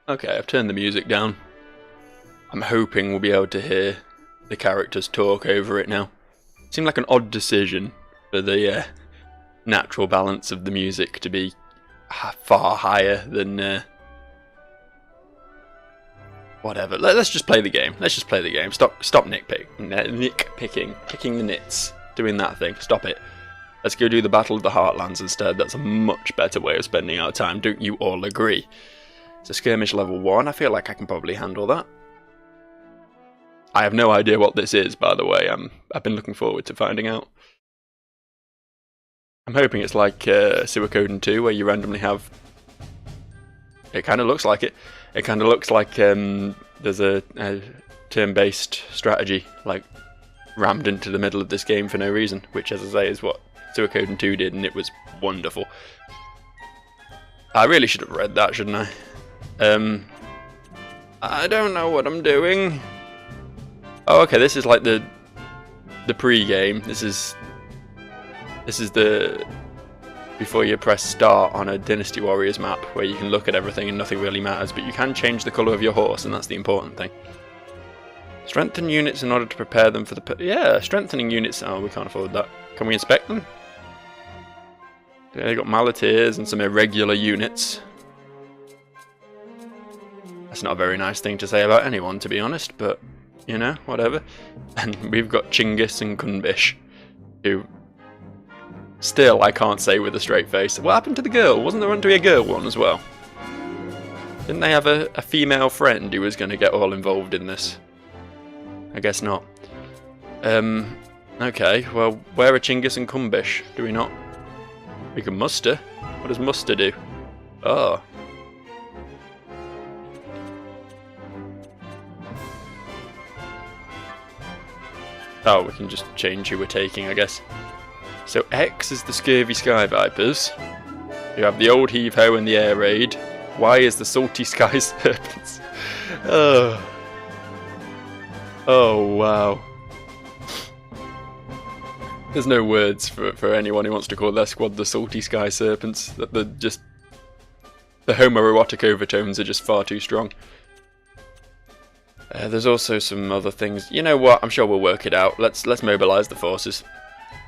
Okay, I've turned the music down. I'm hoping we'll be able to hear the characters talk over it now. Seemed like an odd decision for the natural balance of the music to be far higher than whatever. Let's just play the game. Let's just play the game. Stop nitpicking, picking the nits, doing that thing. Stop it. Let's go do the Battle of the Heartlands instead. That's a much better way of spending our time. Don't you all agree? It's a skirmish level 1. I feel like I can probably handle that. I have no idea what this is, by the way. I've been looking forward to finding out. I'm hoping it's like Suikoden 2, where you randomly have... It kind of looks like it. It kind of looks like there's a turn-based strategy, like, rammed into the middle of this game for no reason, which, as I say, is what Suikoden 2 did, and it was wonderful. I really should have read that, shouldn't I? I don't know what I'm doing. Oh, okay, this is like the pre-game. This is the before you press start on a Dynasty Warriors map, where you can look at everything and nothing really matters, but you can change the colour of your horse, and that's the important thing. Strengthen units in order to prepare them for the... Yeah, strengthening units... Oh, we can't afford that. Can we inspect them? Yeah, they got Malatiers and some irregular units. That's not a very nice thing to say about anyone, to be honest, but, you know, whatever. And we've got Chinggis and Kunbish, who... Still, I can't say with a straight face. What happened to the girl? Wasn't there going to be a girl one as well? Didn't they have a female friend who was going to get all involved in this? I guess not. Okay, well, where are Chinggis and Kunbish? Do we not? We can muster. What does muster do? Oh. Oh, we can just change who we're taking, I guess. So X is the Scurvy Sky Vipers. You have the Old Heave Ho and the Air Raid. Y is the Salty Sky Serpents. Oh. Oh, wow. There's no words for anyone who wants to call their squad the Salty Sky Serpents. The homoerotic overtones are just far too strong. There's also some other things. You know what? I'm sure we'll work it out. Let's mobilise the forces.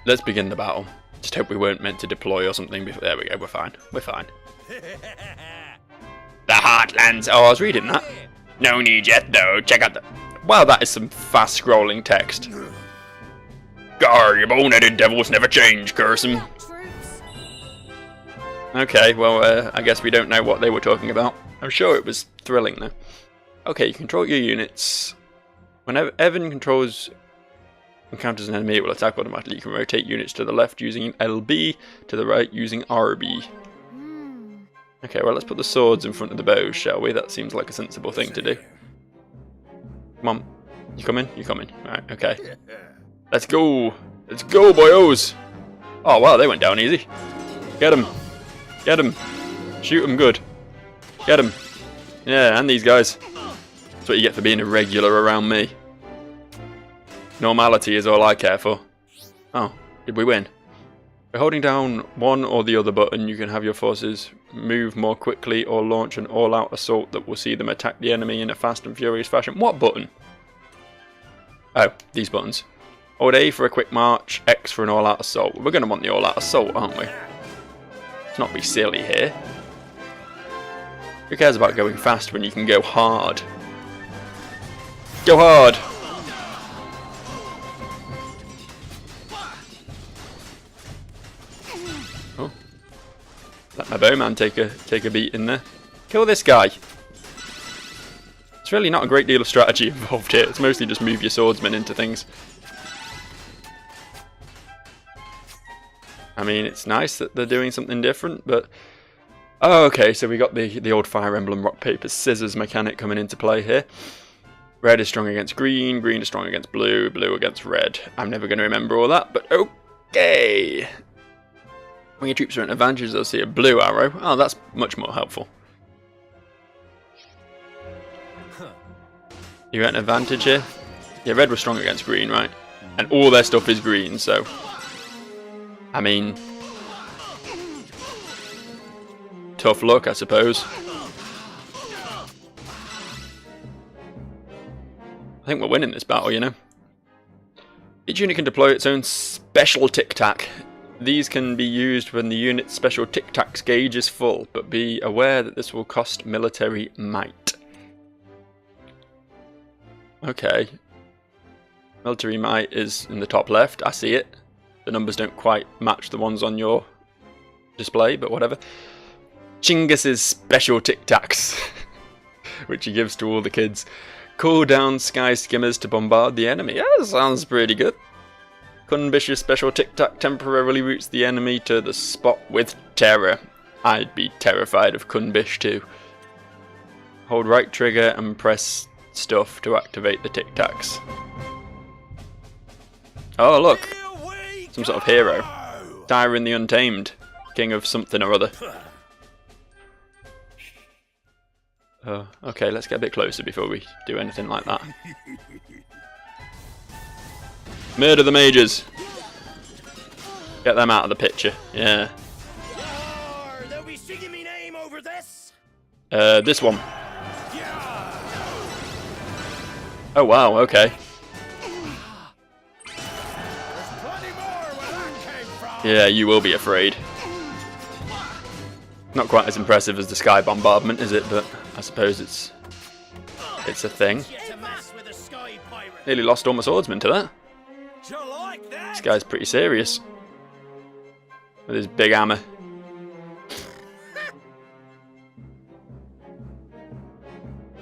Let's begin the battle. Just hope we weren't meant to deploy or something before. There we go, we're fine. We're fine. The Heartlands. Oh, I was reading that. No need yet, though. Check out the... Wow, that is some fast-scrolling text. Gar, you bone-headed devils never change, curse 'em. Okay, well, I guess we don't know what they were talking about. I'm sure it was thrilling, though. Okay, you control your units. Whenever Evan encounters an enemy, it will attack automatically. You can rotate units to the left using LB, to the right using RB. Okay, well, let's put the swords in front of the bows, shall we? That seems like a sensible thing to do. Come on. You coming? You coming? Alright, okay. Let's go! Let's go, boyos! Oh, wow, they went down easy. Get them! Get them! Shoot them good. Get them! Yeah, and these guys. That's what you get for being irregular around me. Normality is all I care for. Oh, did we win? By holding down one or the other button, you can have your forces move more quickly or launch an all-out assault that will see them attack the enemy in a fast and furious fashion. What button? Oh, these buttons. Hold A for a quick march, X for an all-out assault. We're going to want the all-out assault, aren't we? Let's not be silly here. Who cares about going fast when you can go hard? Go hard! Oh. Let my bowman take a beat in there. Kill this guy! It's really not a great deal of strategy involved here. It's mostly just move your swordsmen into things. I mean, it's nice that they're doing something different, but... Oh, okay, so we got the old Fire Emblem rock, paper, scissors mechanic coming into play here. Red is strong against green, green is strong against blue, blue against red. I'm never going to remember all that, but okay! When your troops are at advantage, they'll see a blue arrow. Oh, that's much more helpful. You're at an advantage here? Yeah, red was strong against green, right? And all their stuff is green, so... I mean... Tough luck, I suppose. I think we're winning this battle, you know. Each unit can deploy its own special tic-tac. These can be used when the unit's special tic-tac's gauge is full, but be aware that this will cost military might. Okay. Military might is in the top left, I see it. The numbers don't quite match the ones on your display, but whatever. Chinggis's special tic-tacs, which he gives to all the kids. Call down sky skimmers to bombard the enemy. Yeah, that sounds pretty good. Kunbish's special tic-tac temporarily routes the enemy to the spot with terror. I'd be terrified of Kunbish too. Hold right trigger and press stuff to activate the tic-tacs. Oh look! Some sort of hero. Tyron the Untamed. King of something or other. Oh, okay, let's get a bit closer before we do anything like that. Murder the mages! Get them out of the picture, yeah. They'll be singing me name over this. This one. Oh wow, okay. Yeah, you will be afraid. Not quite as impressive as the sky bombardment, is it? But I suppose it's a thing. Nearly lost all my swordsmen to that. This guy's pretty serious with his big hammer.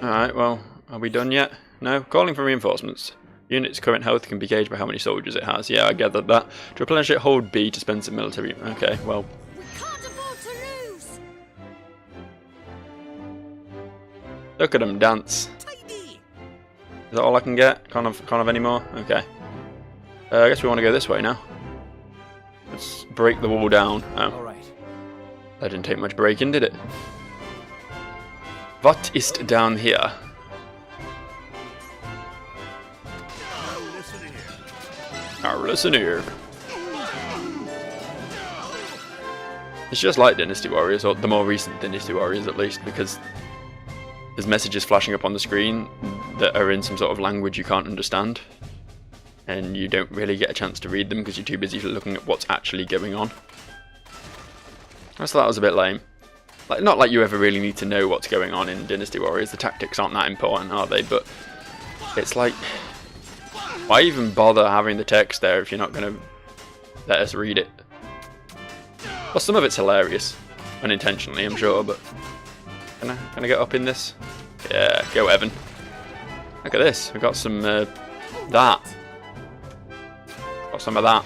Alright, well, are we done yet? No? Calling for reinforcements. Unit's current health can be gauged by how many soldiers it has. Yeah, I gathered that. To replenish it, hold B to spend some military. Okay, well. We can't afford to lose. Look at him dance. Is that all I can get? Can't have any more? Okay. I guess we want to go this way now. Let's break the wall down. Oh. Alright. That didn't take much breaking, did it? What is down here? Now listen here. It's just like Dynasty Warriors, or the more recent Dynasty Warriors at least, because there's messages flashing up on the screen that are in some sort of language you can't understand, and you don't really get a chance to read them because you're too busy looking at what's actually going on. I thought that was a bit lame. Like, not like you ever really need to know what's going on in Dynasty Warriors. The tactics aren't that important, are they? But it's like, why even bother having the text there if you're not going to let us read it? Well, some of it's hilarious, unintentionally, I'm sure, but can I get up in this? Yeah, go Evan. Look at this, we've got some that. Got some of that.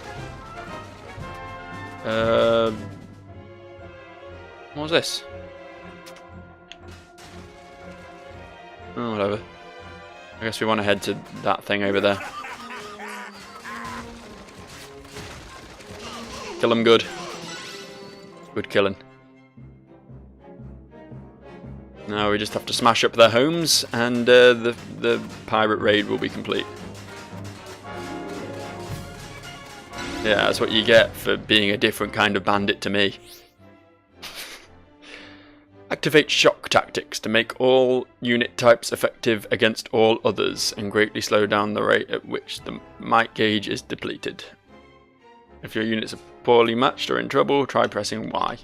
What was this? Oh, whatever. I guess we want to head to that thing over there. Kill them good. Good killing. Now we just have to smash up their homes, and the pirate raid will be complete. Yeah, that's what you get for being a different kind of bandit to me. Activate shock tactics to make all unit types effective against all others and greatly slow down the rate at which the might gauge is depleted. If your units are poorly matched or in trouble, try pressing Y.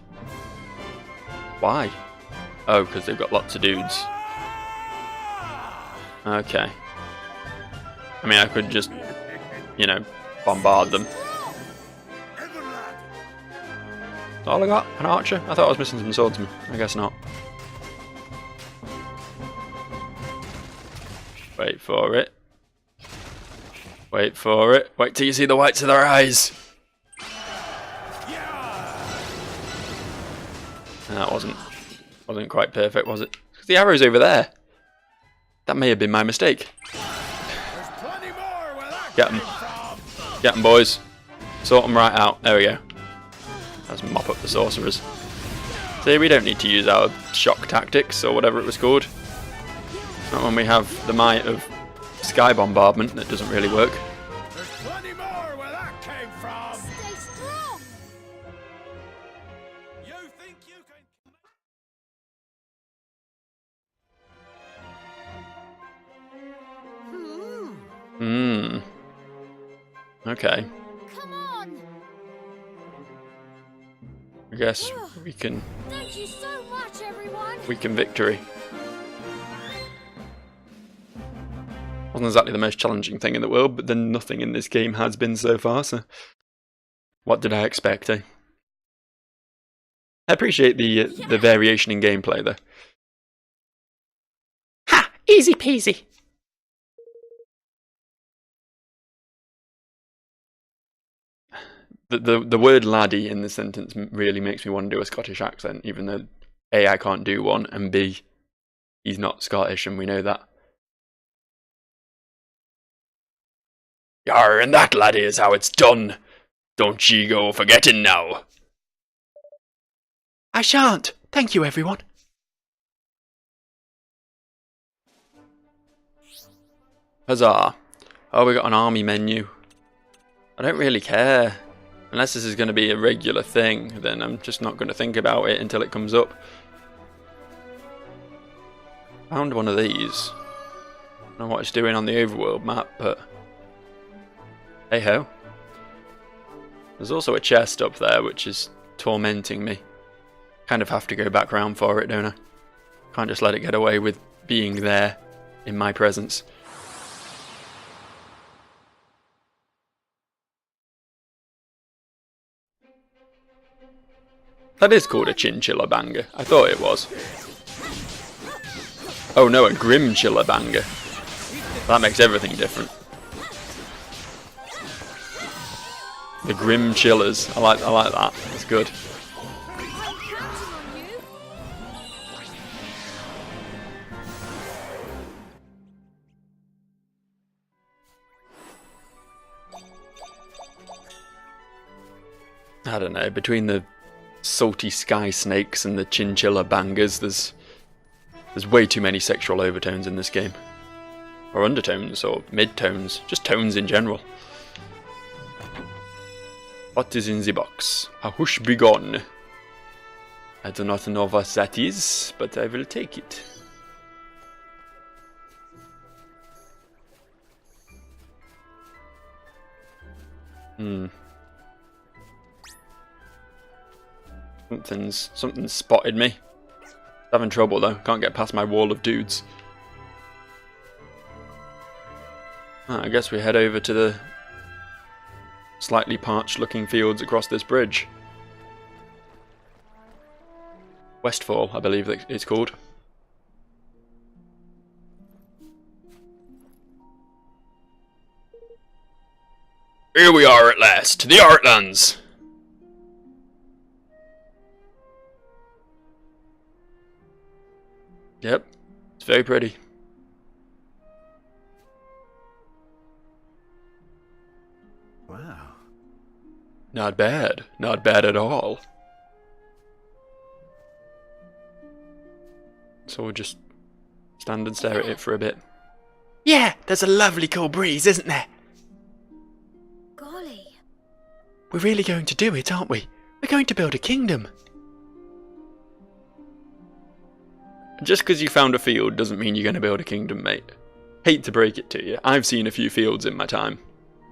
Why? Oh, because they've got lots of dudes. Okay. I mean, I could just, you know, bombard them. All I got? An archer? I thought I was missing some swordsmen. I guess not. Wait for it. Wait for it. Wait till you see the whites of their eyes. That wasn't quite perfect, was it? The arrow's over there. That may have been my mistake. Get them. Get them, boys. Sort them right out. There we go. Let's mop up the sorcerers. See, we don't need to use our shock tactics or whatever it was called. Not when we have the might of sky bombardment that doesn't really work. There's plenty more where that came from. Stay strong. You think you can? Hmm. Hmm. Okay. Come on! I guess we can Thank you so much, everyone! victory. Wasn't exactly the most challenging thing in the world, but then nothing in this game has been so far, so what did I expect, eh? I appreciate the variation in gameplay, though. Ha! Easy peasy! The word laddie in the sentence really makes me want to do a Scottish accent, even though A, I can't do one, and B, he's not Scottish, and we know that. Yar, and that, laddie, is how it's done. Don't ye go forgetting now. I shan't. Thank you, everyone. Huzzah. Oh, we got an army menu. I don't really care. Unless this is going to be a regular thing, then I'm just not going to think about it until it comes up. Found one of these. I don't know what it's doing on the overworld map, but hey ho. There's also a chest up there which is tormenting me. Kind of have to go back round for it, don't I? Can't just let it get away with being there in my presence. That is called a chinchilla banger. I thought it was. Oh no, a grim chilla banger. That makes everything different. The grim chillers. I like that. That's good. I'm counting on you! I don't know, between the salty sky snakes and the chinchilla bangers, there's way too many sexual overtones in this game. Or undertones, or mid-tones, just tones in general. What is in the box? A hush begone. I do not know what that is, but I will take it. Something's spotted me. Having trouble though, can't get past my wall of dudes. I guess we head over to the slightly parched looking fields across this bridge. Westfall, I believe it's called. Here we are at last, the Heartlands! Yep, it's very pretty. Wow. Not bad at all. So we'll just stand and stare at it for a bit. Yeah, there's a lovely cool breeze, isn't there? Golly. We're really going to do it, aren't we? We're going to build a kingdom. Just because you found a field doesn't mean you're going to build a kingdom, mate. Hate to break it to you, I've seen a few fields in my time.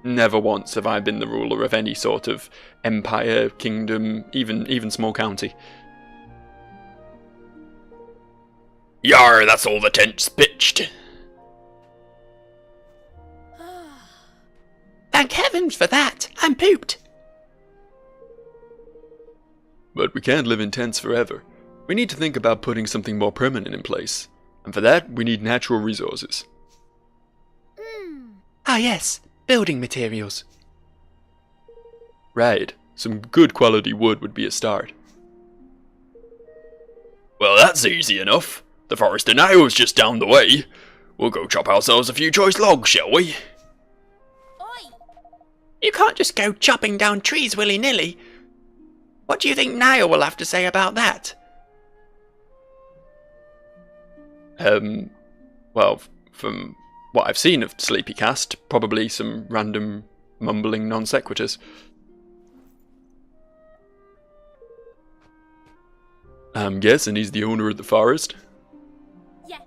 Never once have I been the ruler of any sort of empire, kingdom, even small county. Yar, that's all the tents pitched. Thank heavens for that! I'm pooped! But we can't live in tents forever. We need to think about putting something more permanent in place. And for that, we need natural resources. Ah yes, building materials. Right, some good quality wood would be a start. Well, that's easy enough. The forest in Iowa's just down the way. We'll go chop ourselves a few choice logs, shall we? Oi! You can't just go chopping down trees willy-nilly. What do you think Niall will have to say about that? Well, from what I've seen of Sleepycast, probably some random mumbling non sequiturs. I'm guessing he's the owner of the forest. Yes.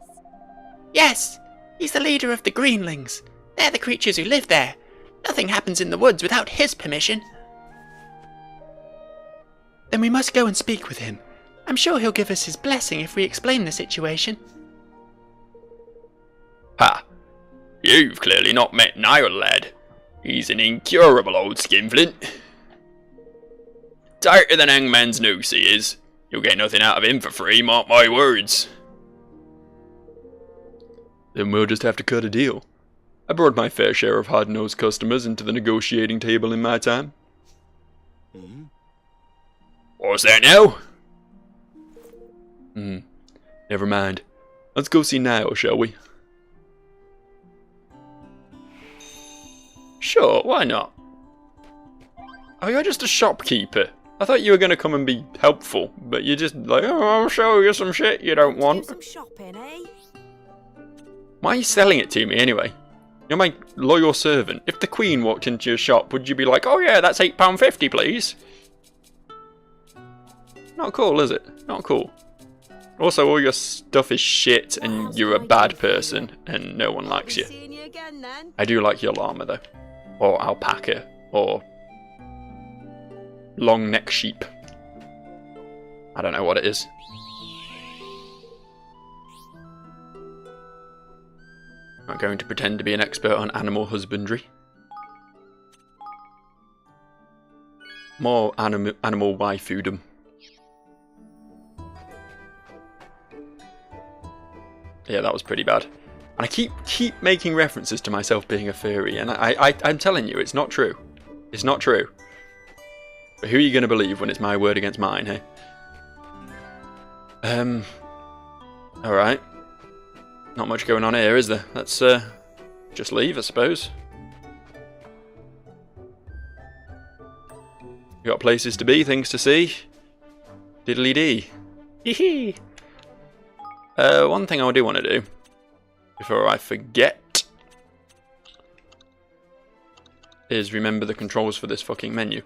Yes, he's the leader of the Greenlings. They're the creatures who live there. Nothing happens in the woods without his permission. Then we must go and speak with him. I'm sure he'll give us his blessing if we explain the situation. Ha! You've clearly not met Niall, lad. He's an incurable old skinflint. Tighter than hangman's noose he is. You'll get nothing out of him for free, mark my words. Then we'll just have to cut a deal. I brought my fair share of hard-nosed customers into the negotiating table in my time. What's that now? Never mind. Let's go see Niall, shall we? Sure, why not? Oh, you're just a shopkeeper. I thought you were going to come and be helpful, but you're just like, oh, I'll show you some shit you don't want. Do some shopping, eh? Why are you selling it to me anyway? You're my loyal servant. If the Queen walked into your shop, would you be like, oh yeah, that's £8.50, please? Not cool, is it? Not cool. Also, all your stuff is shit, and you're a bad person, and no one likes you. Seeing you again, then. I do like your llama, though. Or alpaca. Or long neck sheep. I don't know what it is. I'm not going to pretend to be an expert on animal husbandry. More animal waifu-dom. Yeah, that was pretty bad. And I keep making references to myself being a furry, and I'm telling you, it's not true. It's not true. But who are you going to believe when it's my word against mine, hey? Alright. Not much going on here, is there? Let's just leave, I suppose. We got places to be, things to see. Diddly dee. Hee hee. One thing I do want to do, before I forget, is remember the controls for this fucking menu.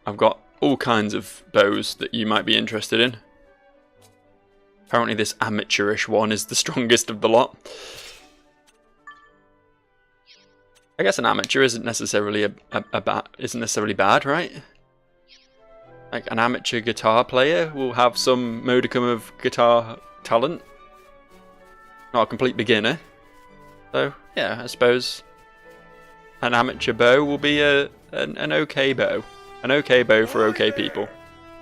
I've got all kinds of bows that you might be interested in. Apparently this amateurish one is the strongest of the lot. I guess an amateur isn't necessarily isn't necessarily bad, right? Like an amateur guitar player will have some modicum of guitar talent. Not a complete beginner. So yeah, I suppose an amateur bow will be an okay bow. An okay bow for okay people.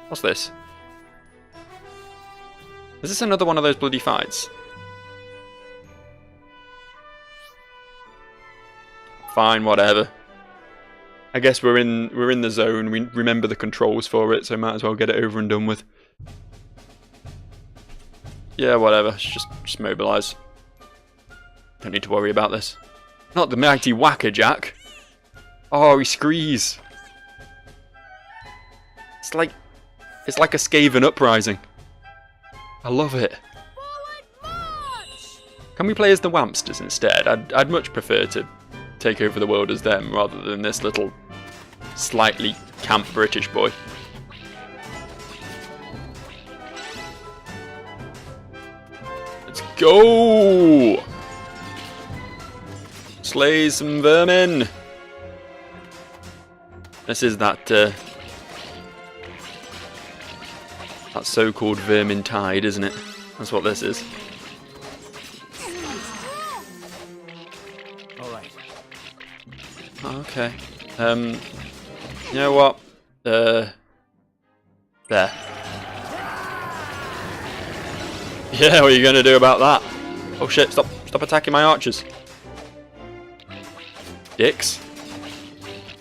What's this? Is this another one of those bloody fights? Fine, whatever. I guess we're in the zone. We remember the controls for it, so might as well get it over and done with. Yeah, whatever. Just mobilise. Don't need to worry about this. Not the mighty Whacker-Jack. Oh, he screes. It's like a Skaven uprising. I love it. Can we play as the Wampsters instead? I'd much prefer to take over the world as them rather than this little slightly camp British boy. Let's go! Slay some vermin! This is that so-called vermin tide, isn't it? That's what this is. Alright. Okay. You know what? There. Yeah, what are you gonna do about that? Oh shit, stop attacking my archers. Dicks.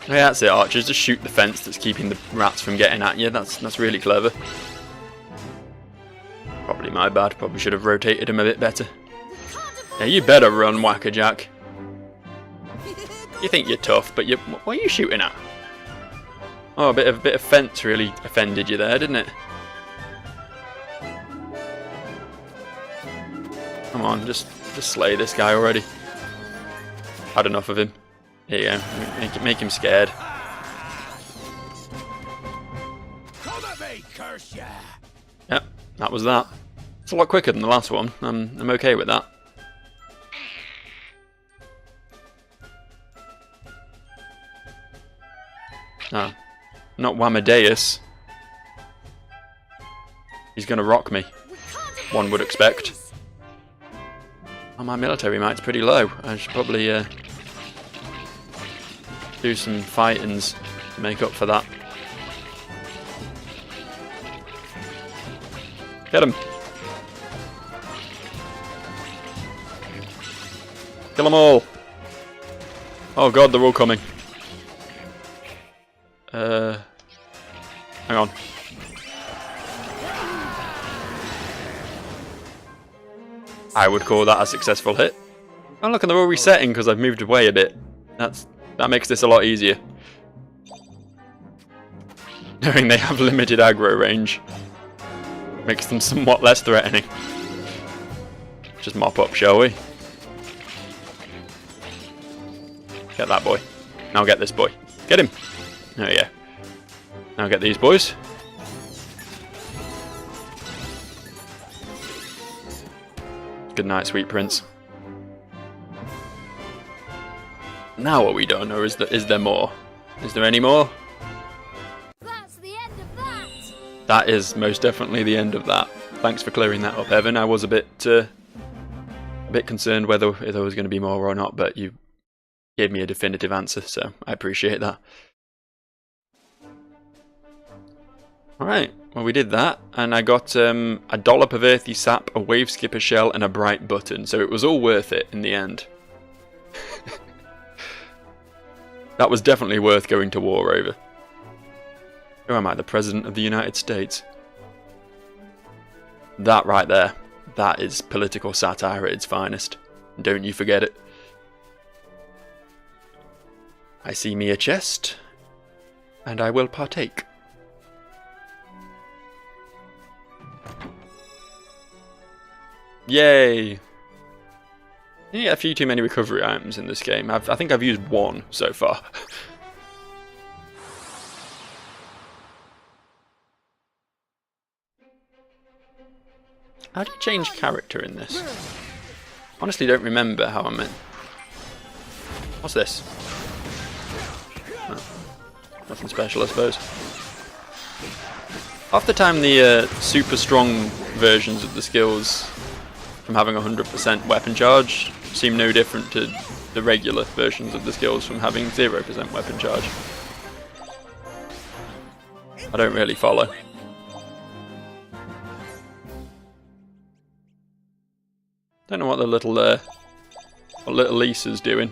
Yeah, that's it, archers. Just shoot the fence that's keeping the rats from getting at you. That's really clever. Probably my bad. Probably should have rotated him a bit better. Yeah, you better run, Whacker-Jack. You think you're tough, but what are you shooting at? Oh, a bit of fence really offended you there, didn't it? Come on, just slay this guy already. Had enough of him. Here you go. Make him scared. Come at me, curse ya! Yep, that was that. It's a lot quicker than the last one. I'm okay with that. No, not Wamadeus. He's gonna rock me, We can't afford one would to expect. lose. Oh, my military might's pretty low. I should probably do some fightings to make up for that. Get him! Kill them all! Oh god, they're all coming. Hang on. I would call that a successful hit. Oh look, and they're all resetting because I've moved away a bit. That makes this a lot easier. Knowing they have limited aggro range makes them somewhat less threatening. Just mop up, shall we? Get that boy. Now get this boy. Get him! Oh yeah. Now get these boys. Good night, sweet prince. Now are we done, or is there more? Is there any more? That's the end of that. That is most definitely the end of that. Thanks for clearing that up, Evan. I was a bit concerned whether there was going to be more or not, but you gave me a definitive answer, so I appreciate that. Alright, well we did that, and I got a dollop of earthy sap, a wave skipper shell, and a bright button, so it was all worth it in the end. That was definitely worth going to war over. Who am I, the President of the United States? That right there, that is political satire at its finest. Don't you forget it. I see me a chest, and I will partake. Yay! You get a few too many recovery items in this game. I think I've used one so far. How do you change character in this? Honestly, don't remember how I'm in. What's this? Oh, nothing special, I suppose. Half the time, the super strong versions of the skills from having 100% weapon charge seem no different to the regular versions of the skills from having 0% weapon charge. I don't really follow. Don't know what the little Lisa's doing.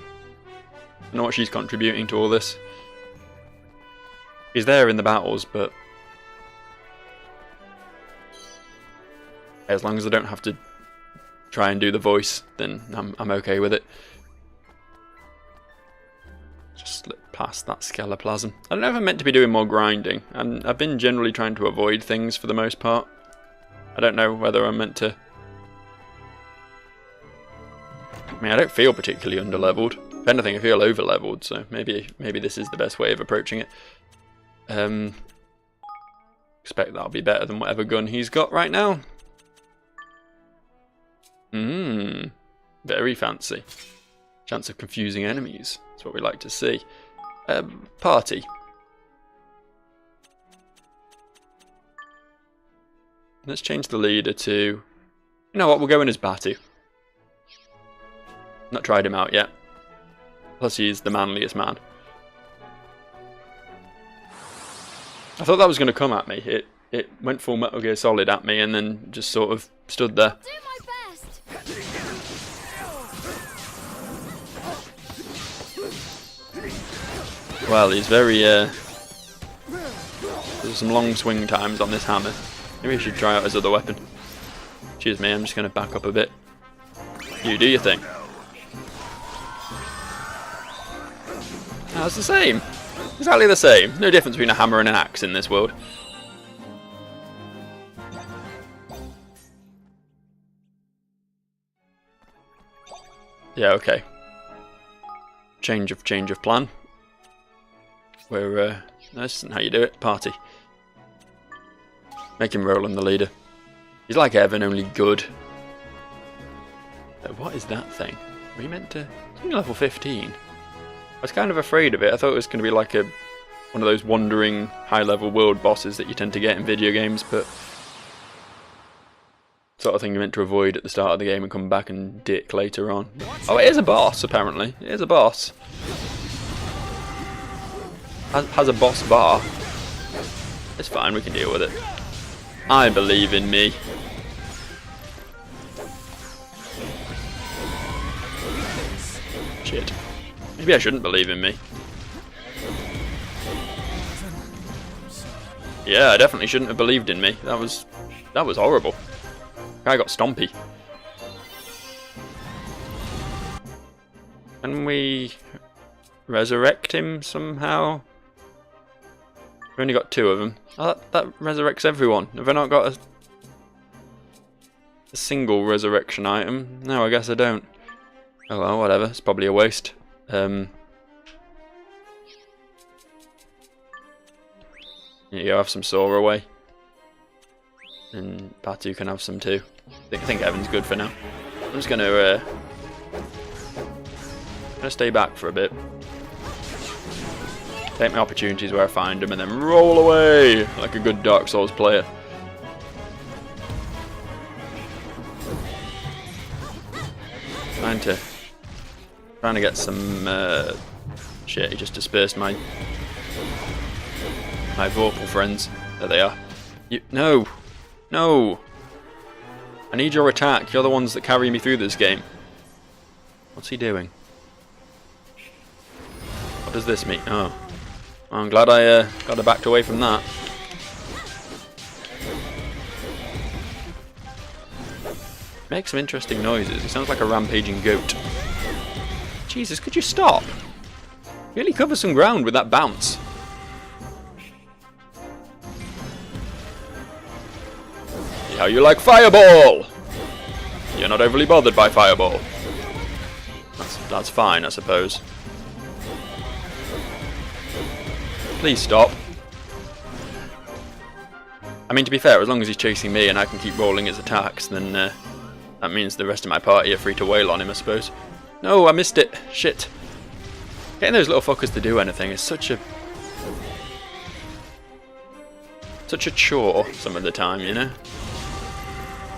Don't know what she's contributing to all this. She's there in the battles, but as long as I don't have to try and do the voice, then I'm okay with it. Just slip past that skeleplasm. I don't know if I'm meant to be doing more grinding. I've been generally trying to avoid things for the most part. I don't know whether I'm meant to. I mean, I don't feel particularly underleveled. If anything, I feel overleveled, so maybe this is the best way of approaching it. Expect that'll be better than whatever gun he's got right now. Very fancy. Chance of confusing enemies. That's what we like to see. Party. Let's change the leader to... You know what, we'll go in as Batu. Not tried him out yet. Plus he's the manliest man. I thought that was going to come at me. It went full Metal Gear Solid at me and then just sort of stood there. Do my best. Well, he's very... There's some long swing times on this hammer. Maybe he should try out his other weapon. Excuse me, I'm just going to back up a bit. You do your thing. Oh, it's the same. Exactly the same. No difference between a hammer and an axe in this world. Yeah, okay. Change of plan. We're this isn't how you do it. Party. Make him Roland the leader. He's like Evan, only good. What is that thing? Are we meant to? It's only level 15. I was kind of afraid of it. I thought it was going to be like a one of those wandering high-level world bosses that you tend to get in video games, but sort of thing you're meant to avoid at the start of the game and come back and dick later on. Oh, it is a boss, apparently. It is a boss. Has a boss bar. It's fine, we can deal with it. I believe in me. Shit. Maybe I shouldn't believe in me. Yeah, I definitely shouldn't have believed in me. That was horrible. Guy got stompy. Can we resurrect him somehow? We've only got 2 of them. Oh, that resurrects everyone. Have I not got a single resurrection item? No, I guess I don't. Oh well, whatever. It's probably a waste. Here you go, have some Sora away. And Batu can have some too. I think Evan's good for now. I'm just gonna stay back for a bit. Take my opportunities where I find them and then roll away like a good Dark Souls player. Trying to get some shit. He just dispersed my Vorpal friends. There they are. No! I need your attack. You're the ones that carry me through this game. What's he doing? What does this mean? Oh. I'm glad I backed away from that. Makes some interesting noises. He sounds like a rampaging goat. Jesus, could you stop? Really cover some ground with that bounce. See how you like Fireball! You're not overly bothered by Fireball. That's fine, I suppose. Please stop. I mean, to be fair, as long as he's chasing me and I can keep rolling his attacks, then that means the rest of my party are free to wail on him, I suppose. No, I missed it. Shit. Getting those little fuckers to do anything is such a chore some of the time, you know?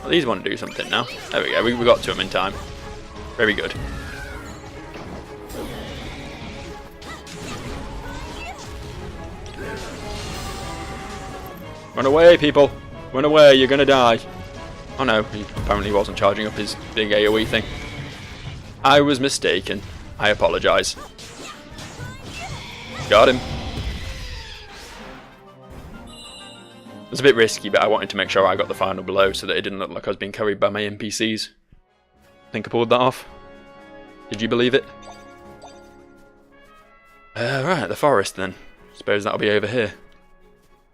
Well, these want to do something now. There we go, we got to them in time. Very good. Run away, people! Run away, you're gonna die. Oh no, he apparently wasn't charging up his big AoE thing. I was mistaken. I apologise. Got him. It was a bit risky, but I wanted to make sure I got the final blow so that it didn't look like I was being carried by my NPCs. Think I pulled that off? Did you believe it? Right, the forest then. Suppose that'll be over here.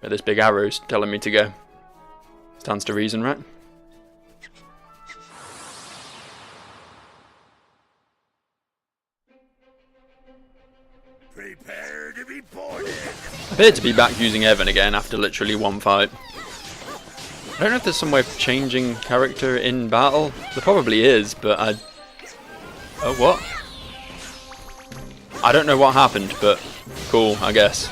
Where this big arrow's telling me to go. Stands to reason, right? Prepare to be boarded. Appeared to be back using Evan again after literally one fight. I don't know if there's some way of changing character in battle. There probably is, but I... Oh, what? I don't know what happened, but cool, I guess.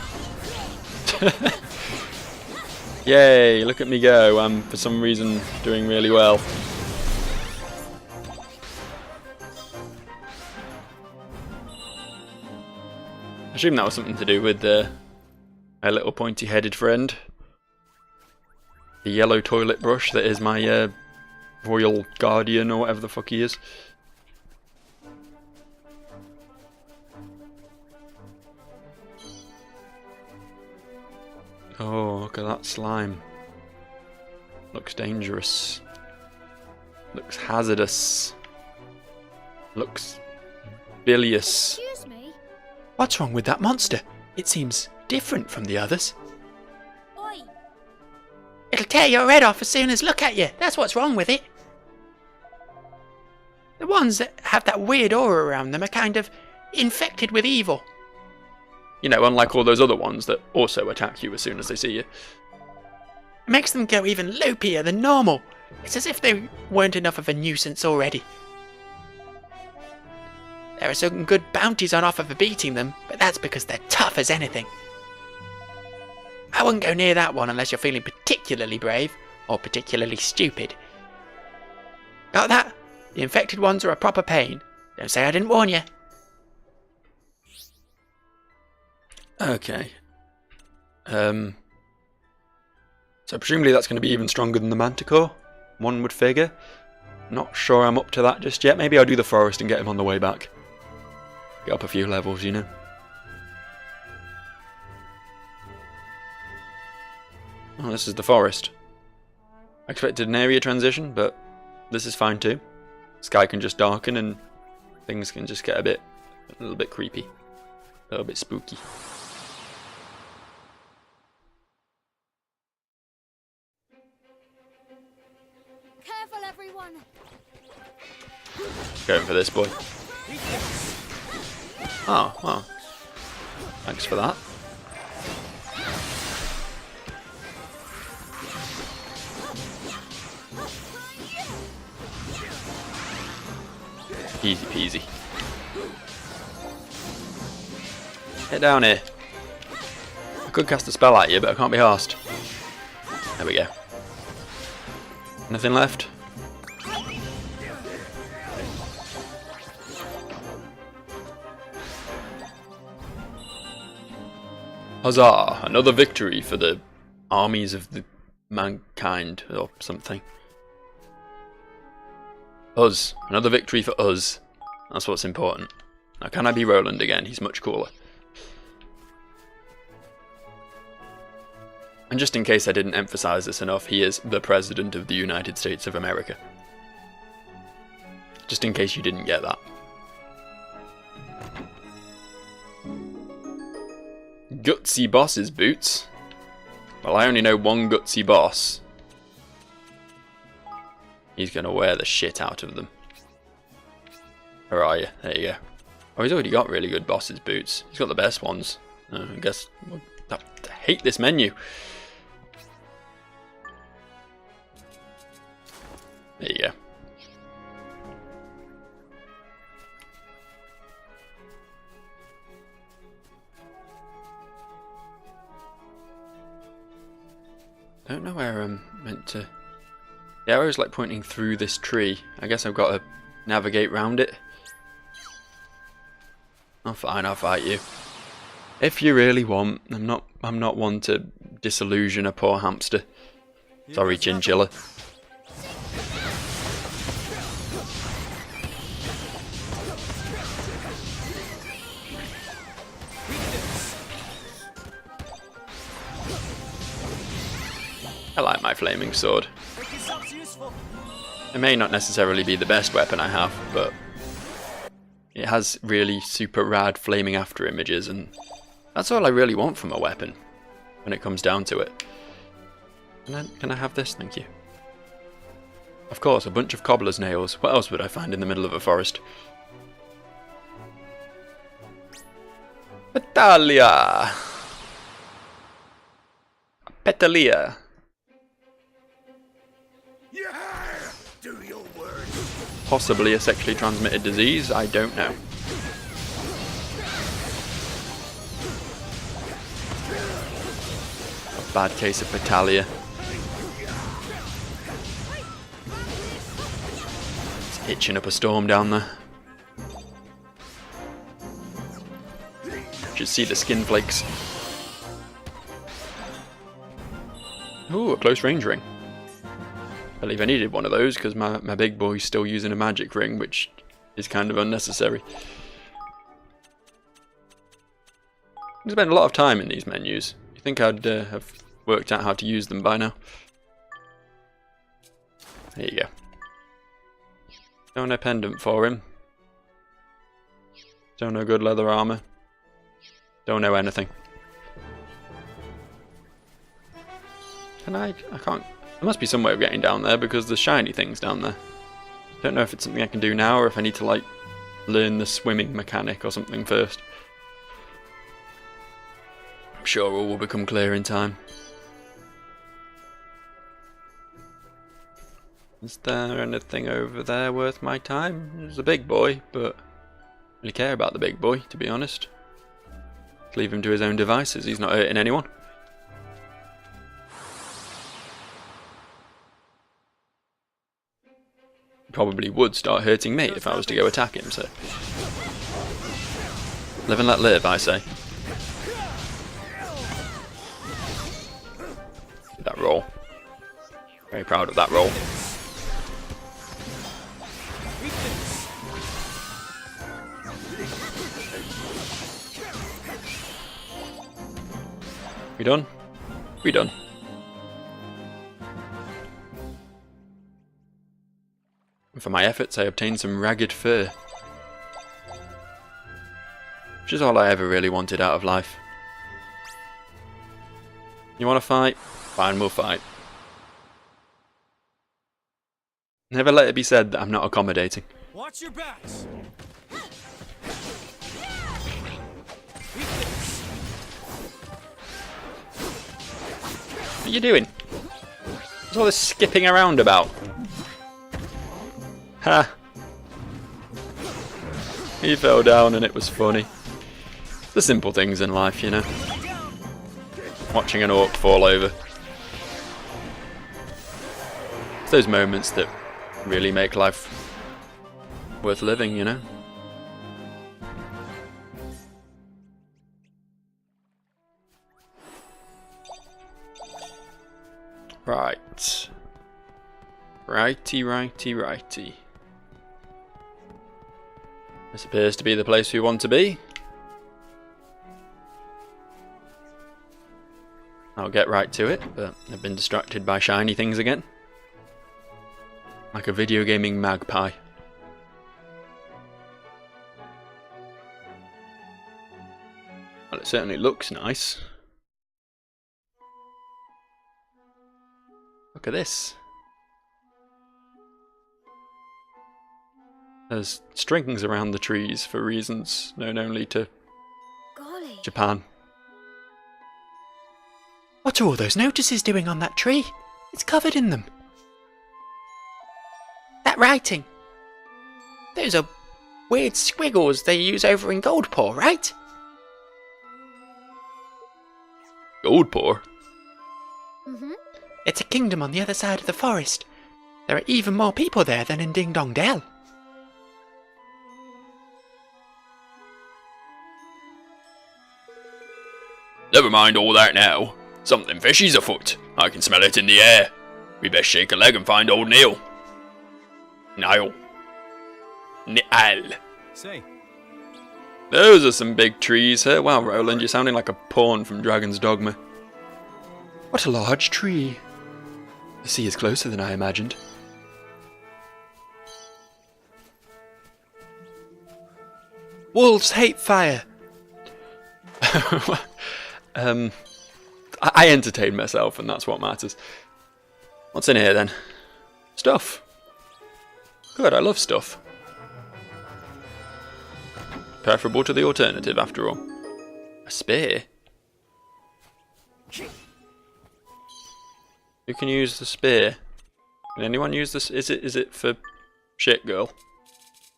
Yay, look at me go. I'm, for some reason, doing really well. I assume that was something to do with my little pointy-headed friend. The yellow toilet brush that is my royal guardian or whatever the fuck he is. Oh, look at that slime. Looks dangerous. Looks hazardous. Looks bilious. Excuse me. What's wrong with that monster? It seems different from the others. Oi. It'll tear your head off as soon as look at you. That's what's wrong with it. The ones that have that weird aura around them are kind of infected with evil. You know, unlike all those other ones that also attack you as soon as they see you. It makes them go even loopier than normal. It's as if they weren't enough of a nuisance already. There are some good bounties on offer for beating them, but that's because they're tough as anything. I wouldn't go near that one unless you're feeling particularly brave or particularly stupid. Got that? The infected ones are a proper pain. Don't say I didn't warn you. Okay. So presumably that's going to be even stronger than the Manticore, one would figure. Not sure I'm up to that just yet. Maybe I'll do the forest and get him on the way back. Get up a few levels, you know. Oh, this is the forest. I expected an area transition, but this is fine too. Sky can just darken and things can just get a little bit creepy. A little bit spooky. Careful, everyone. Going for this boy. Oh, well. Thanks for that. Easy peasy. Get down here. I could cast a spell at you, but I can't be arsed. There we go. Nothing left? Huzzah! Another victory for the armies of the mankind, or something. Us. Another victory for us. That's what's important. Now can I be Roland again? He's much cooler. And just in case I didn't emphasize this enough, he is the President of the United States of America. Just in case you didn't get that. Gutsy boss's boots? Well, I only know one gutsy boss. He's gonna wear the shit out of them. Where are you? There you go. Oh, he's already got really good boss's boots. He's got the best ones. I guess... Well, I hate this menu. There you go. I don't know where I'm meant to... The arrow's like pointing through this tree. I guess I've got to navigate round it. Oh, fine, I'll fight you. If you really want. I'm not one to disillusion a poor hamster. Sorry, chinchilla. I like my flaming sword. It may not necessarily be the best weapon I have, but it has really super rad flaming after images, and that's all I really want from a weapon when it comes down to it. Can I have this? Thank you. Of course, a bunch of cobbler's nails. What else would I find in the middle of a forest? Petalia! Petalia. Do your word. Possibly a sexually transmitted disease, I don't know. A bad case of Petalia. It's itching up a storm down there. Should see the skin flakes. Ooh, a close range ring. I believe I needed one of those because my big boy's still using a magic ring, which is kind of unnecessary. I spent a lot of time in these menus. You think I'd have worked out how to use them by now? There you go. Don't know pendant for him. Don't know good leather armor. Don't know anything. Can I can't... There must be some way of getting down there because there's shiny things down there. Don't know if it's something I can do now or if I need to like learn the swimming mechanic or something first. I'm sure all will become clear in time. Is there anything over there worth my time? There's a big boy, but I don't really care about the big boy, to be honest. Leave him to his own devices, he's not hurting anyone. probably would start hurting me if I was to go attack him, so... Live and let live, I say. That roll. Very proud of that roll. We done? We done. And for my efforts, I obtained some ragged fur. Which is all I ever really wanted out of life. You want to fight? Fine, we'll fight. Never let it be said that I'm not accommodating. Watch your backs. What are you doing? What's all this skipping around about? Ha! He fell down and it was funny. The simple things in life, you know. Watching an orc fall over. It's those moments that really make life worth living, you know. Right. Righty, righty, righty. This appears to be the place we want to be. I'll get right to it, but I've been distracted by shiny things again. Like a video gaming magpie. Well, it certainly looks nice. Look at this. There's strings around the trees for reasons known only to Golly. Japan. What are all those notices doing on that tree? It's covered in them. That writing. Those are weird squiggles they use over in Goldpaw, right? Goldpaw? Mm-hmm. It's a kingdom on the other side of the forest. There are even more people there than in Ding Dong Dell. Never mind all that now. Something fishy's afoot. I can smell it in the air. We best shake a leg and find old Neil. Niall. Niall. Say, Those are some big trees here. Wow, Roland, you're sounding like a pawn from Dragon's Dogma. What a large tree. The sea is closer than I imagined. Wolves hate fire. I entertain myself, and that's what matters. What's in here then? Stuff. Good, I love stuff. Preferable to the alternative, after all. A spear? Who can use the spear? Can anyone use this? Is it for shit girl?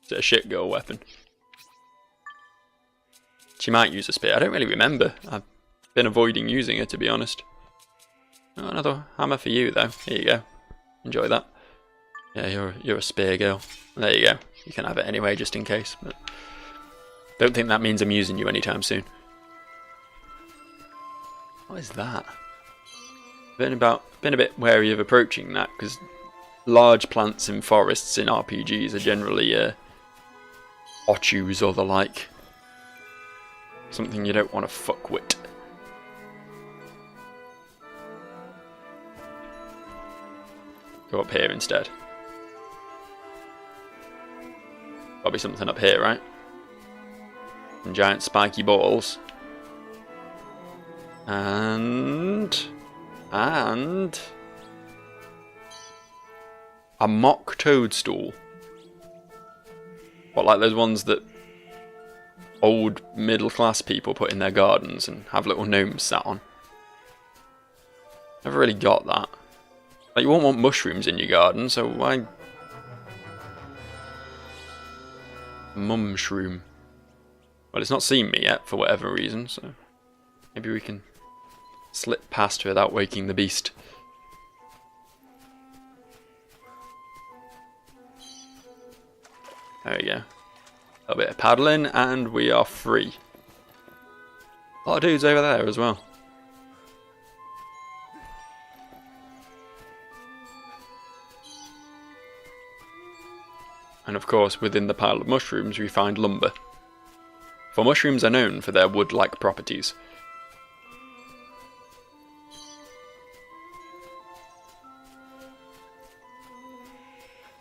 Is it a shit girl weapon? She might use a spear. I don't really remember. I've been avoiding using her, to be honest. Oh, another hammer for you, though. Here you go. Enjoy that. Yeah, you're a spear girl. There you go. You can have it anyway, just in case. But don't think that means I'm using you anytime soon. What is that? Been a bit wary of approaching that, because large plants in forests in RPGs are generally ochus or the like. Something you don't want to fuck with. Go up here instead. Probably something up here, right? And giant spiky balls. And a mock toadstool. What, like those ones that old middle class people put in their gardens and have little gnomes sat on? Never really got that. Like, you won't want mushrooms in your garden, so why? Mumshroom. Well, it's not seen me yet for whatever reason, so maybe we can slip past without waking the beast. There we go. A little bit of paddling and we are free. A lot of dudes over there as well. And of course, within the pile of mushrooms we find lumber. For mushrooms are known for their wood-like properties.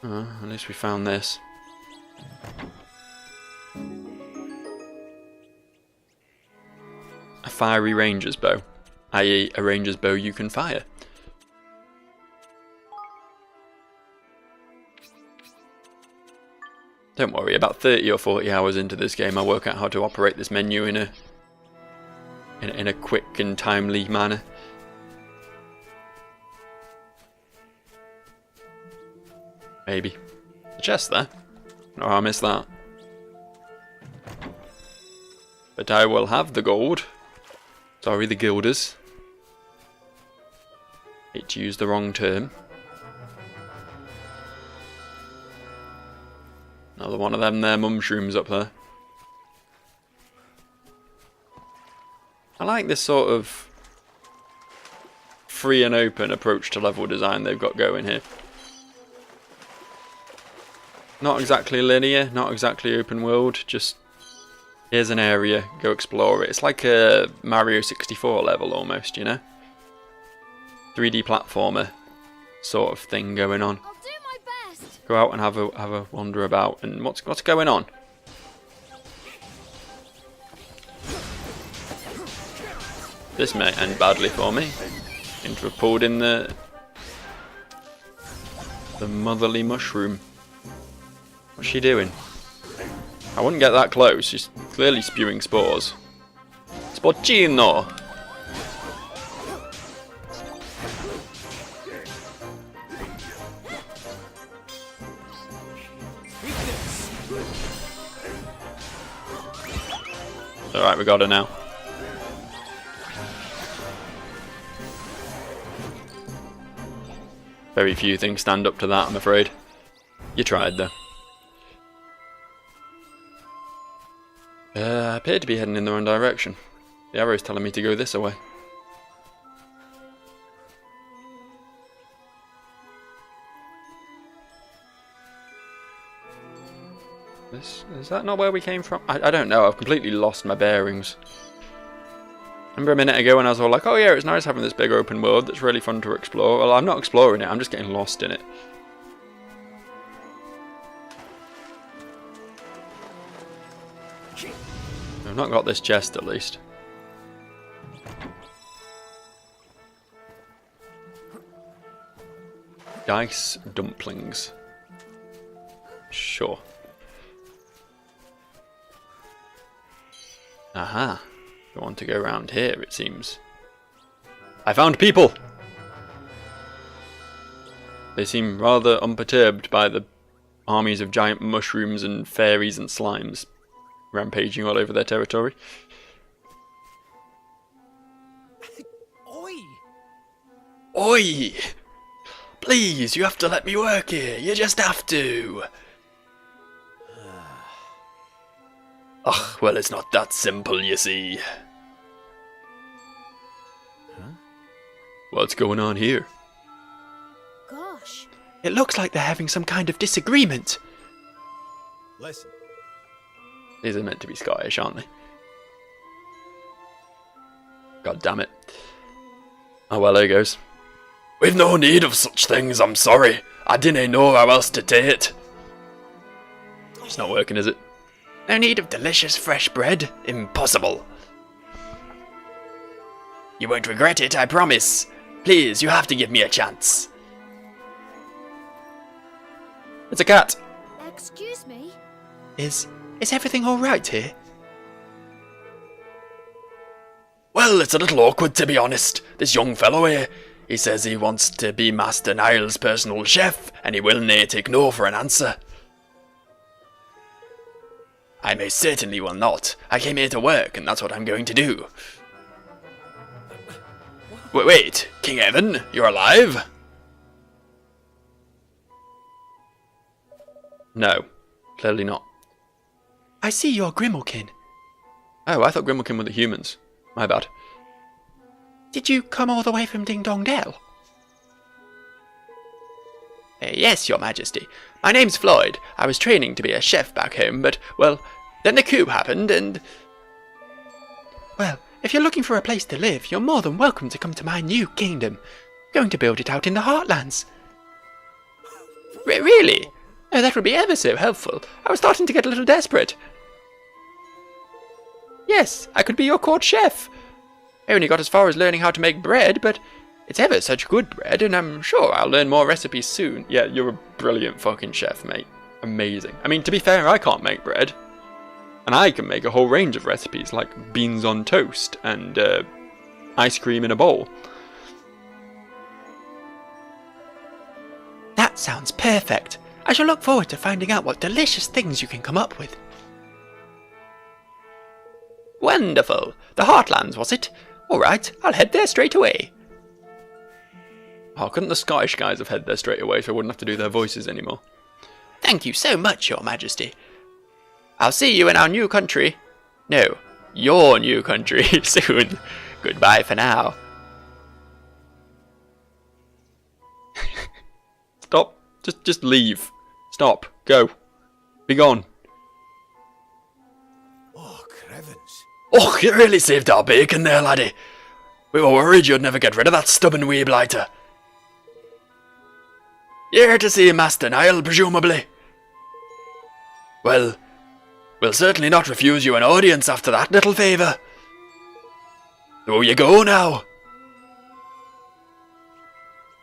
At least we found this. A fiery ranger's bow, i.e. a ranger's bow you can fire. Don't worry, about 30 or 40 hours into this game I'll work out how to operate this menu in a quick and timely manner. Maybe. The chest there? Oh, I missed that. But I will have the gold. Sorry, the guilders. Hate to use the wrong term. Another one of them there mushrooms up there. I like this sort of free and open approach to level design they've got going here. Not exactly linear, not exactly open world, just here's an area, go explore it. It's like a Mario 64 level almost, you know? 3D platformer sort of thing going on. I'll do my best. Go out and have a wander about. And what's going on? This may end badly for me. Seem to have pulled in the motherly mushroom. What's she doing? I wouldn't get that close. She's clearly spewing spores. Sporcino! Alright, we got her now. Very few things stand up to that, I'm afraid. You tried, though. I appear to be heading in the wrong direction. The arrow's telling me to go this way. Is that not where we came from? I don't know, I've completely lost my bearings. Remember a minute ago when I was all like, oh yeah, it's nice having this big open world that's really fun to explore. Well, I'm not exploring it, I'm just getting lost in it. I've not got this chest at least. Dice dumplings. Sure. Aha. I want to go around here, it seems. I found people! They seem rather unperturbed by the armies of giant mushrooms and fairies and slimes rampaging all over their territory. Oi! Oi! Please, you have to let me work here. You just have to. Ugh, well, it's not that simple, you see. Huh? What's going on here? Gosh. It looks like they're having some kind of disagreement. Listen. These are meant to be Scottish, aren't they? God damn it. Oh well, there goes. We've no need of such things, I'm sorry. I didn't know how else to take it. It's not working, is it? No need of delicious fresh bread? Impossible. You won't regret it, I promise. Please, you have to give me a chance. It's a cat. Excuse me? Is everything alright here? Well, it's a little awkward to be honest. This young fellow here, he says he wants to be Master Niall's personal chef, and he will nae take no for an answer. I most certainly will not. I came here to work, and that's what I'm going to do. Wait, King Evan, you're alive? No. Clearly not. I see you're Grimalkin. Oh, I thought Grimalkin were the humans. My bad. Did you come all the way from Ding Dong Dell? Yes, Your Majesty. My name's Floyd. I was training to be a chef back home, but, well, then the coup happened and... Well, if you're looking for a place to live, you're more than welcome to come to my new kingdom. Going to build it out in the Heartlands. Really? Oh, that would be ever so helpful. I was starting to get a little desperate. Yes, I could be your court chef. I only got as far as learning how to make bread, but it's ever such good bread, and I'm sure I'll learn more recipes soon. Yeah, you're a brilliant fucking chef, mate. Amazing. I mean, to be fair, I can't make bread. And I can make a whole range of recipes, like beans on toast and ice cream in a bowl. That sounds perfect. I shall look forward to finding out what delicious things you can come up with. Wonderful. The Heartlands, was it? All right, I'll head there straight away. Oh, couldn't the Scottish guys have head there straight away so I wouldn't have to do their voices anymore? Thank you so much, Your Majesty. I'll see you in our new country. No, your new country soon. Goodbye for now. Stop. Just leave. Stop. Go. Be gone. Oh, Crevens. Oh, you really saved our bacon there, laddie. We were worried you'd never get rid of that stubborn wee blighter. You're here to see Master Niall, presumably. Well, we'll certainly not refuse you an audience after that little favour. So you go now.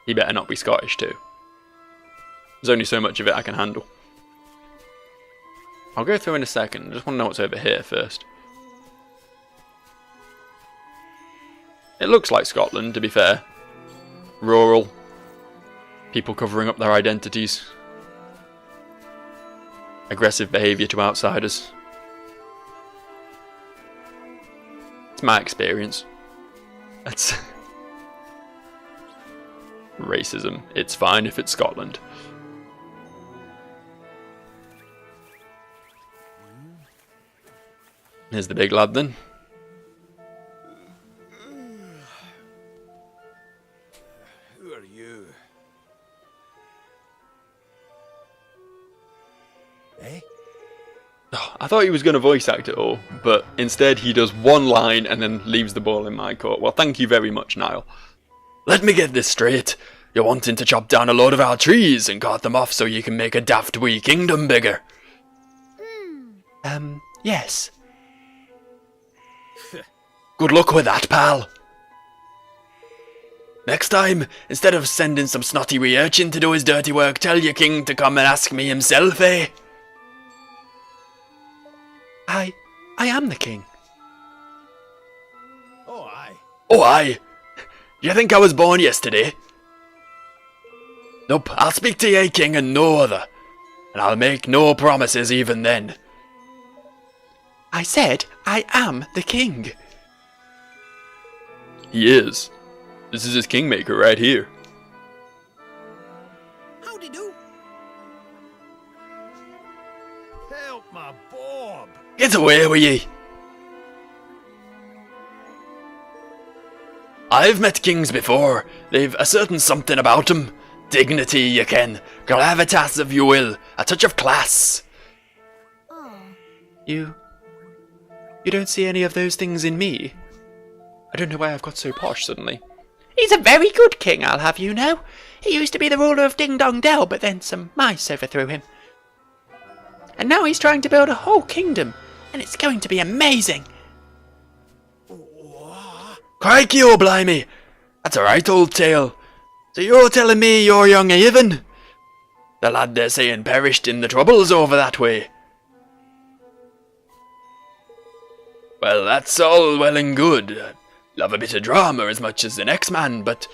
He better not be Scottish too. There's only so much of it I can handle. I'll go through in a second. I just want to know what's over here first. It looks like Scotland, to be fair. Rural. People covering up their identities. Aggressive behaviour to outsiders. It's my experience. That's... racism. It's fine if it's Scotland. Here's the big lad then. Who are you? Eh? Oh, I thought he was going to voice act it all, but instead he does one line and then leaves the ball in my court. Well, thank you very much, Niall. Let me get this straight. You're wanting to chop down a load of our trees and cut them off so you can make a daft wee kingdom bigger. Yes. Good luck with that, pal. Next time, instead of sending some snotty wee urchin to do his dirty work, tell your king to come and ask me himself, eh? I am the king. Oh, aye. Oh, aye. You think I was born yesterday? Nope, I'll speak to ye, king, and no other. And I'll make no promises even then. I said I am the king. He is. This is his kingmaker right here. Howdy do? Help my Bob. Get away with ye! I've met kings before. They've a certain something about 'em. Dignity, you ken. Gravitas, if you will. A touch of class. Oh, You don't see any of those things in me? I don't know why I've got so posh suddenly. He's a very good king, I'll have you know. He used to be the ruler of Ding Dong Dell, but then some mice overthrew him. And now he's trying to build a whole kingdom, and it's going to be amazing. Crikey, oh blimey! That's a right old tale. So you're telling me you're young Ivan? The lad they're saying perished in the troubles over that way. Well, that's all well and good. Love a bit of drama as much as the next man, but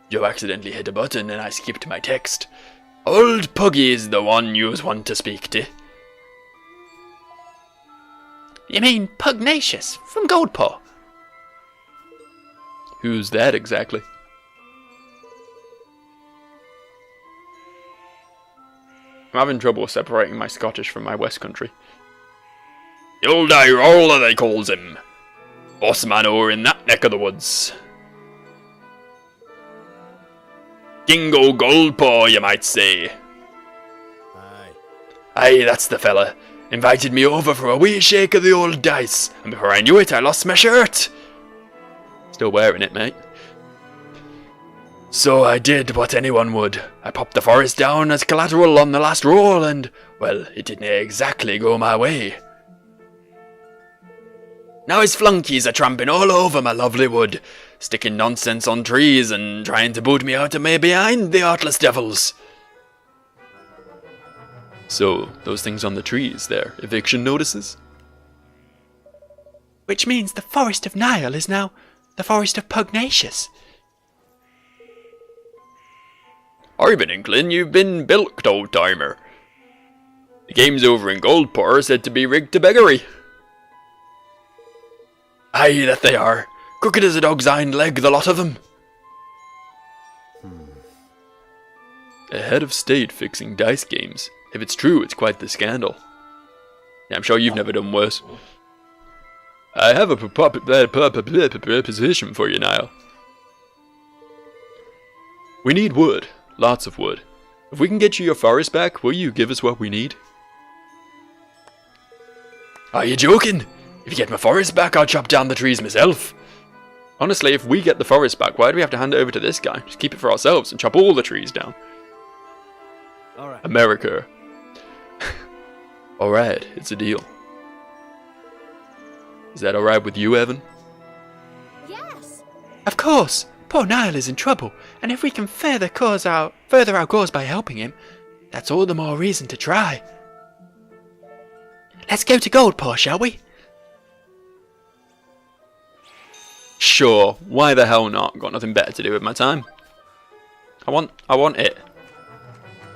you accidentally hit a button and I skipped my text. Old Puggy is the one you want to speak to. You mean Pugnacious from Goldpaw? Who's that exactly? I'm having trouble separating my Scottish from my West Country. The old Irola, they calls him. Boss man over in that neck of the woods. Dingo Goldpaw, you might say. Aye. Aye, that's the fella. Invited me over for a wee shake of the old dice, and before I knew it, I lost my shirt. Still wearing it, mate. So I did what anyone would. I popped the forest down as collateral on the last roll, and, well, it didn't exactly go my way. Now his flunkies are tramping all over my lovely wood, sticking nonsense on trees and trying to boot me out of my behind, the artless devils. So, those things on the trees, they're eviction notices? Which means the Forest of Nile is now the Forest of Pugnacious. I've been inkling you've been bilked, old timer. The games over in Goldpore are said to be rigged to beggary. Aye, that they are. Crooked as a dog's hind leg, the lot of them. A head of state fixing dice games. If it's true, it's quite the scandal. Yeah, I'm sure you've never done worse. I have a proposition for you, Niall. We need wood. Lots of wood. If we can get you your forest back, will you give us what we need? Are you joking? If you get my forest back, I'll chop down the trees myself. Honestly, if we get the forest back, why do we have to hand it over to this guy? Just keep it for ourselves and chop all the trees down. Alright. America. Alright, it's a deal. Is that alright with you, Evan? Yes. Of course, poor Niall is in trouble, and if we can further our cause by helping him, that's all the more reason to try. Let's go to Goldpaw, shall we? Sure, why the hell not? Got nothing better to do with my time. I want it.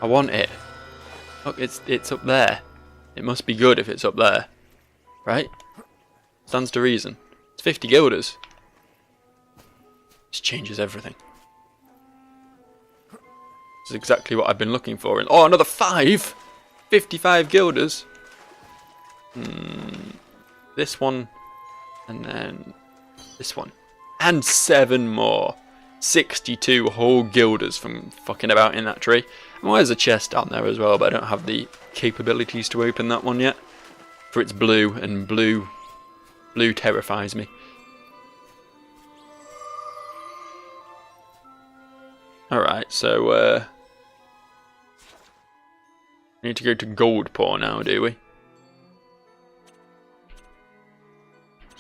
I want it. Look, it's up there. It must be good if it's up there. Right? Stands to reason. It's 50 guilders. This changes everything. This is exactly what I've been looking for. Oh, another 5! 55 guilders. This one. And then this one. And 7 more. 62 whole guilders from fucking about in that tree. And there's a chest down there as well, but I don't have the capabilities to open that one yet. For it's blue, and blue terrifies me. Alright, so we need to go to Goldpaw now, do we?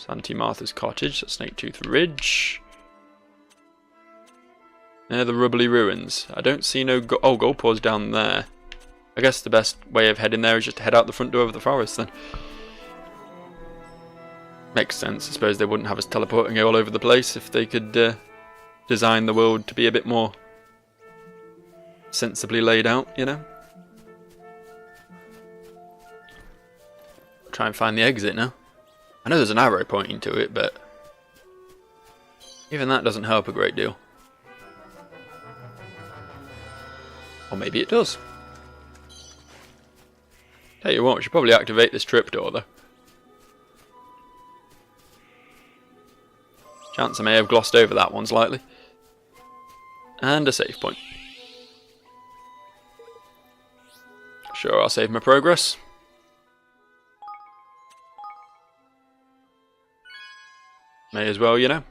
Auntie Martha's cottage, that's Snaketooth Ridge. Near the Rubbly Ruins. I don't see no... Goldpaw's down there. I guess the best way of heading there is just to head out the front door of the forest then. Makes sense. I suppose they wouldn't have us teleporting all over the place if they could design the world to be a bit more sensibly laid out, you know? Try and find the exit now. I know there's an arrow pointing to it, but even that doesn't help a great deal. Or maybe it does. Tell you what, we should probably activate this trapdoor though. Chance I may have glossed over that one slightly. And a save point. Sure, I'll save my progress. May as well, you know.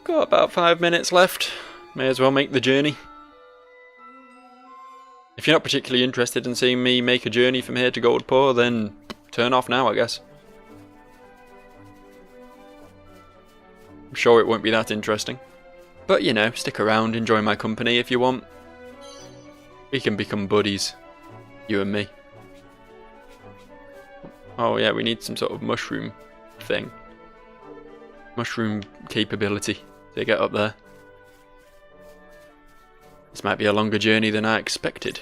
Got about 5 minutes left. May as well make the journey. If you're not particularly interested in seeing me make a journey from here to Goldpaw, then turn off now, I guess. I'm sure it won't be that interesting. But, you know, stick around, enjoy my company if you want. We can become buddies. You and me. Oh yeah, we need some sort of mushroom thing. Mushroom capability to get up there. This might be a longer journey than I expected.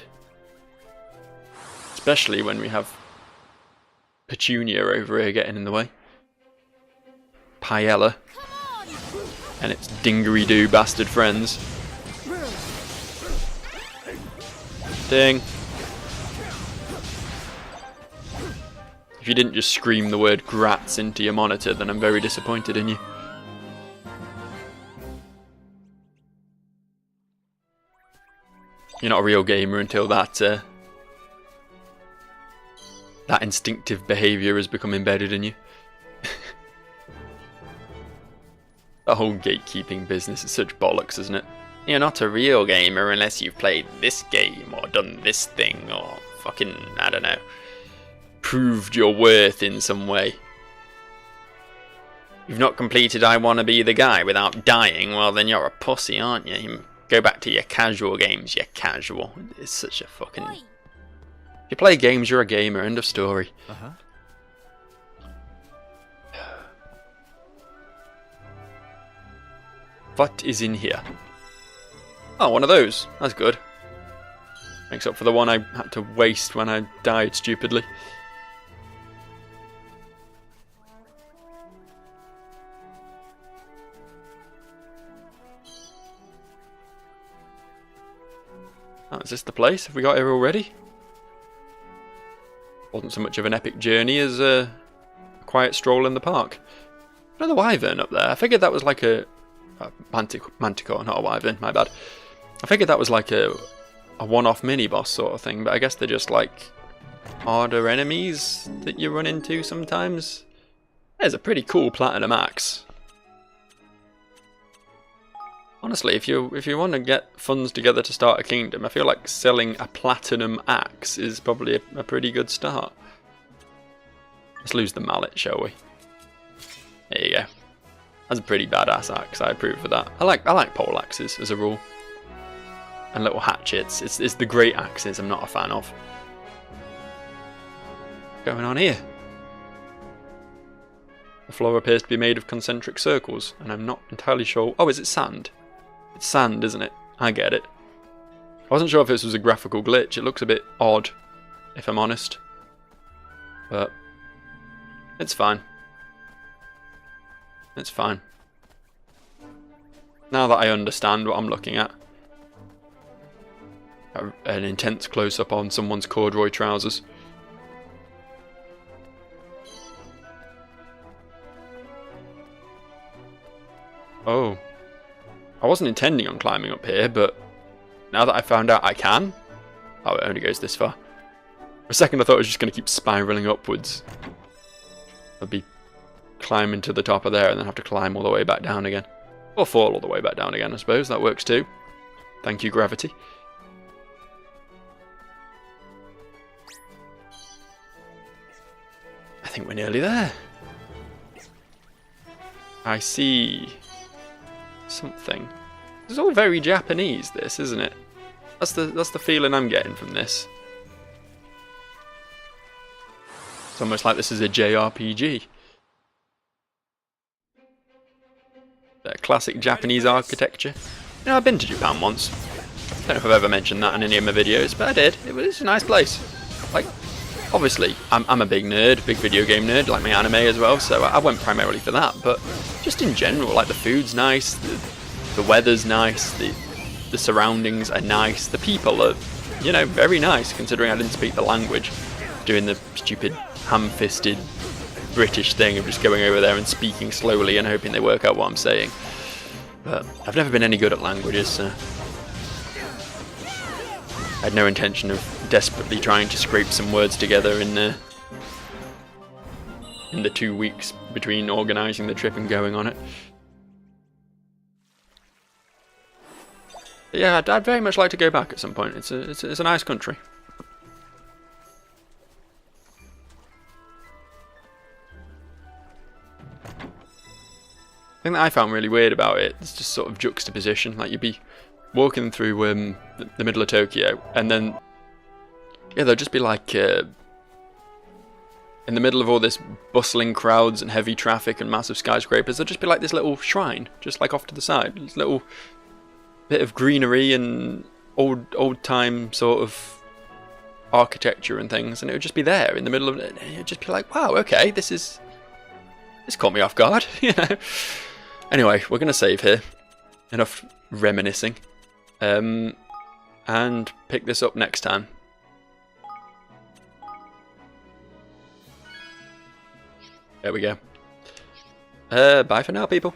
Especially when we have Petunia over here getting in the way. Paella. And its dingery-doo bastard friends. Ding. If you didn't just scream the word grats into your monitor, then I'm very disappointed in you. You're not a real gamer until that that instinctive behaviour has become embedded in you. The whole gatekeeping business is such bollocks, isn't it? You're not a real gamer unless you've played this game or done this thing or fucking, I don't know, proved your worth in some way. You've not completed I Wanna Be the Guy without dying, well then you're a pussy, aren't you? You go back to your casual games, you're casual. It's such a fucking... Oi. If you play games, you're a gamer, end of story. What is in here? Oh, one of those. That's good. Makes up for the one I had to waste when I died stupidly. Oh, is this the place? Have we got here already? Wasn't so much of an epic journey as a quiet stroll in the park. Another wyvern up there. I figured that was like a manticore, not a wyvern, my bad. I figured that was like a one-off mini-boss sort of thing, but I guess they're just like harder enemies that you run into sometimes. There's a pretty cool platinum axe. Honestly, if you want to get funds together to start a kingdom, I feel like selling a platinum axe is probably a pretty good start. Let's lose the mallet, shall we? There you go. That's a pretty badass axe. I approve of that. I like pole axes as a rule, and little hatchets. It's the great axes I'm not a fan of. What's going on here? The floor appears to be made of concentric circles, and I'm not entirely sure. Oh, is it sand? It's sand, isn't it? I get it. I wasn't sure if this was a graphical glitch. It looks a bit odd, if I'm honest. But it's fine. It's fine. Now that I understand what I'm looking at. An intense close-up on someone's corduroy trousers. Oh. I wasn't intending on climbing up here, but now that I found out I can... Oh, it only goes this far. For a second I thought it was just going to keep spiralling upwards. I'd be climbing to the top of there and then have to climb all the way back down again. Or fall all the way back down again, I suppose. That works too. Thank you, gravity. I think we're nearly there. I see... something. It's all very Japanese, this, isn't it? That's the feeling I'm getting from this. It's almost like this is a JRPG. That classic Japanese architecture. You know, I've been to Japan once. Don't know if I've ever mentioned that in any of my videos, but I did. It's a nice place. Like, obviously, I'm a big nerd, big video game nerd, like my anime as well, so I went primarily for that, but just in general, like the food's nice, the weather's nice, the surroundings are nice, the people are, you know, very nice, considering I didn't speak the language, doing the stupid ham-fisted British thing of just going over there and speaking slowly and hoping they work out what I'm saying. But I've never been any good at languages, so I had no intention of desperately trying to scrape some words together in the 2 weeks between organising the trip and going on it. But yeah, I'd very much like to go back at some point. It's a nice country. The thing that I found really weird about it is just sort of juxtaposition. Like, you'd be walking through the middle of Tokyo, and then yeah, there'll just be like in the middle of all this bustling crowds and heavy traffic and massive skyscrapers, there'll just be like this little shrine, just like off to the side, this little bit of greenery and old time sort of architecture and things, and it would just be there in the middle of it. And you'd just be like, wow, okay, this caught me off guard, you know. Anyway, we're gonna save here. Enough reminiscing. and pick this up next time. There we go. Bye for now, people.